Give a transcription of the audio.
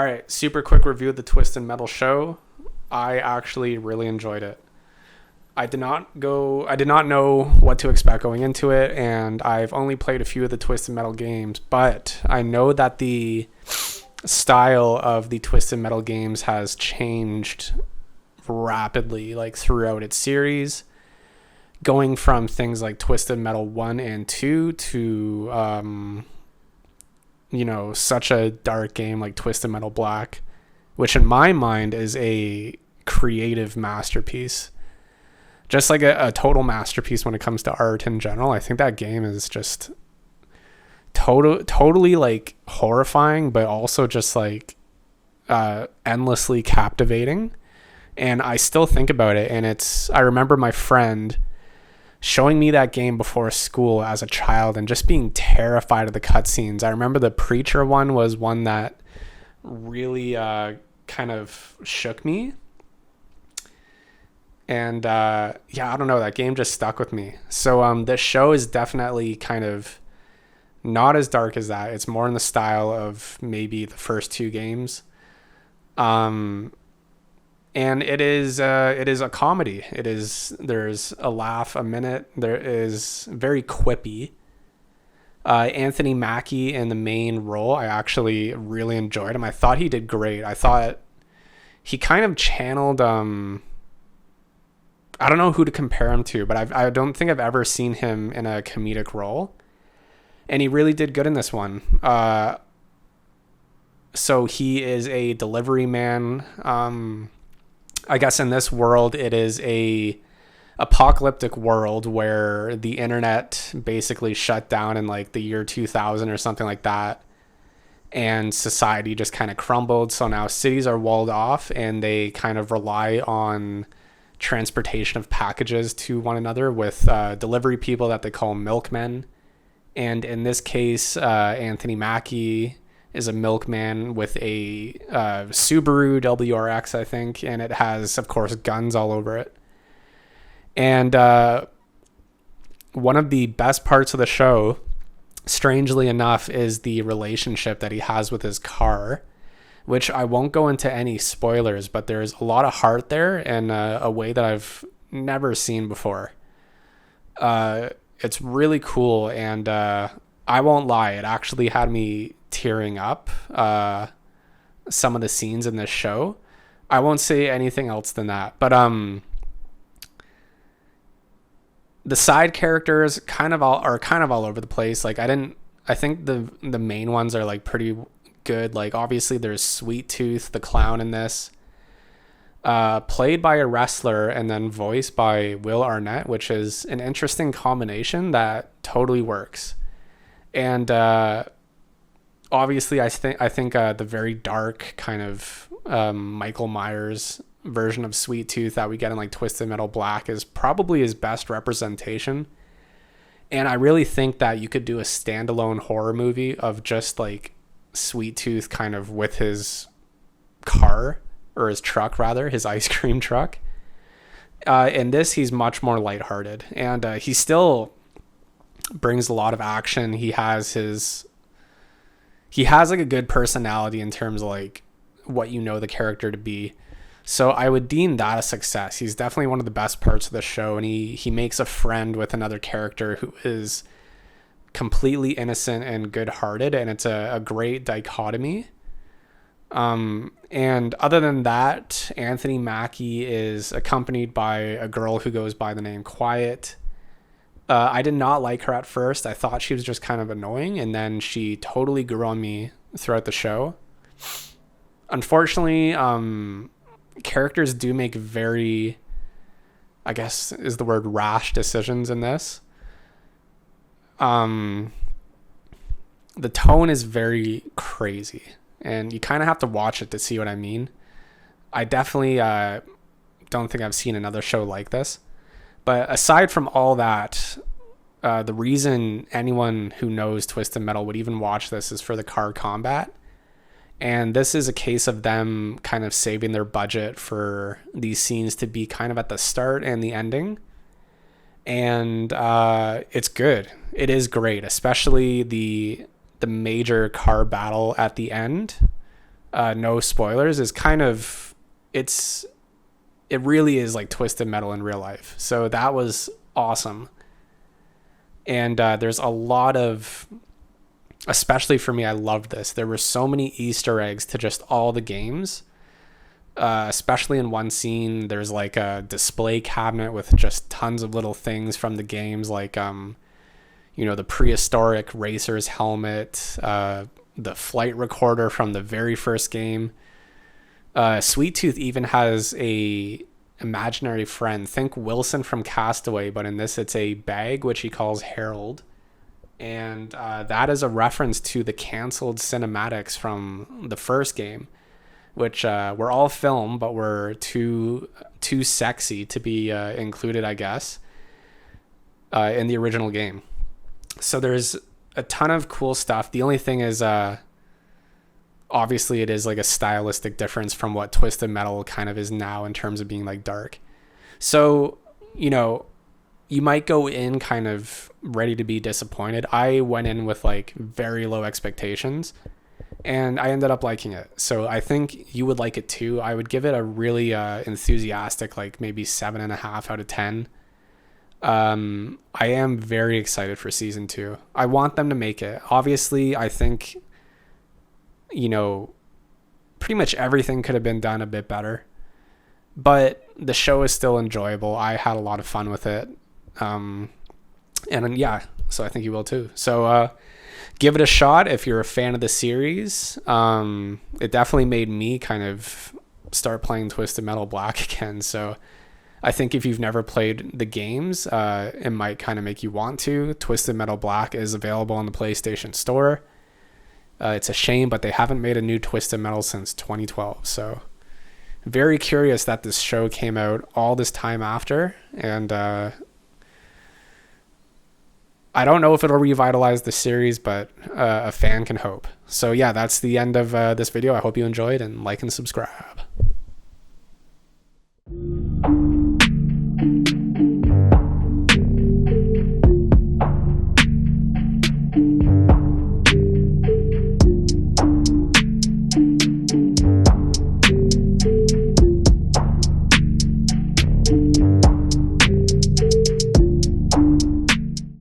All right, super quick review of the Twisted Metal show. I actually really enjoyed it. I did not know what to expect going into it, and I've only played a few of the Twisted Metal games, but I know that the style of the Twisted Metal games has changed rapidly, like throughout its series, going from things like Twisted Metal 1 and 2 to such a dark game like Twisted Metal Black, which in my mind is a creative masterpiece. Just like a total masterpiece when it comes to art in general. I think that game is just totally like horrifying, but also just like endlessly captivating. And I still think about it, and I remember my friend showing me that game before school as a child and just being terrified of the cutscenes. I remember the Preacher one was one that really kind of shook me. And I don't know, that game just stuck with me. So this show is definitely kind of not as dark as that. It's more in the style of maybe the first two games. And it is a comedy. There's a laugh a minute. There is very quippy. Anthony Mackie in the main role, I actually really enjoyed him. I thought he did great. I thought he kind of channeled I don't know who to compare him to, but I don't think I've ever seen him in a comedic role. And he really did good in this one. So he is a delivery man. I guess in this world, it is a apocalyptic world where the internet basically shut down in like the year 2000 or something like that. And society just kind of crumbled. So now cities are walled off and they kind of rely on transportation of packages to one another with delivery people that they call milkmen. And in this case, Anthony Mackie is a milkman with a Subaru WRX, I think, and it has, of course, guns all over it. And one of the best parts of the show, strangely enough, is the relationship that he has with his car, which I won't go into any spoilers, but there's a lot of heart there in a way that I've never seen before. It's really cool, and I won't lie, it actually had me tearing up some of the scenes in this show. I won't say anything else than that, but the side characters are kind of all over the place. Like I think the main ones are like pretty good. Like obviously there's Sweet Tooth the clown in this, played by a wrestler and then voiced by Will Arnett, which is an interesting combination that totally works. And obviously I think the very dark kind of Michael Myers version of Sweet Tooth that we get in like Twisted Metal Black is probably his best representation. And I really think that you could do a standalone horror movie of just like Sweet Tooth kind of with his car, or his truck rather, his ice cream truck. In this, he's much more lighthearted, and he still brings a lot of action. He has like a good personality in terms of like what you know the character to be. So I would deem that a success. He's definitely one of the best parts of the show, and he makes a friend with another character who is completely innocent and good-hearted, and it's a great dichotomy. And other than that, Anthony Mackie is accompanied by a girl who goes by the name Quiet. I did not like her at first. I thought she was just kind of annoying, and then she totally grew on me throughout the show. Unfortunately, characters do make very, I guess is the word, rash decisions in this. The tone is very crazy, and you kind of have to watch it to see what I mean. I definitely don't think I've seen another show like this. But aside from all that, the reason anyone who knows Twisted Metal would even watch this is for the car combat. And this is a case of them kind of saving their budget for these scenes to be kind of at the start and the ending. And it's good. It is great, especially the major car battle at the end. no spoilers, is kind of, it really is like Twisted Metal in real life. So that was awesome. And there's a lot of, especially for me, I loved this. There were so many Easter eggs to just all the games. Especially in one scene, there's like a display cabinet with just tons of little things from the games, like the prehistoric racer's helmet, the flight recorder from the very first game. Sweet Tooth even has a imaginary friend. Think Wilson from Castaway, but in this it's a bag which he calls Harold, and that is a reference to the canceled cinematics from the first game, which were all film, but were too sexy to be included, I guess, in the original game. So there's a ton of cool stuff. The only thing is, obviously, it is like a stylistic difference from what Twisted Metal kind of is now in terms of being like dark. So, you might go in kind of ready to be disappointed. I went in with like very low expectations, and I ended up liking it. So I think you would like it too. I would give it a really enthusiastic, like maybe 7.5 out of 10. I am very excited for season 2. I want them to make it. Obviously, I think, pretty much everything could have been done a bit better, but the show is still enjoyable. I had a lot of fun with it. And yeah, so I think you will too. So, give it a shot if you're a fan of the series. It definitely made me kind of start playing Twisted Metal Black again. So I think if you've never played the games, it might kind of make you want to. Twisted Metal Black is available on the PlayStation Store. It's a shame, but they haven't made a new Twisted Metal since 2012. So very curious that this show came out all this time after. And I don't know if it'll revitalize the series, but a fan can hope. So yeah, that's the end of this video. I hope you enjoyed, and like and subscribe.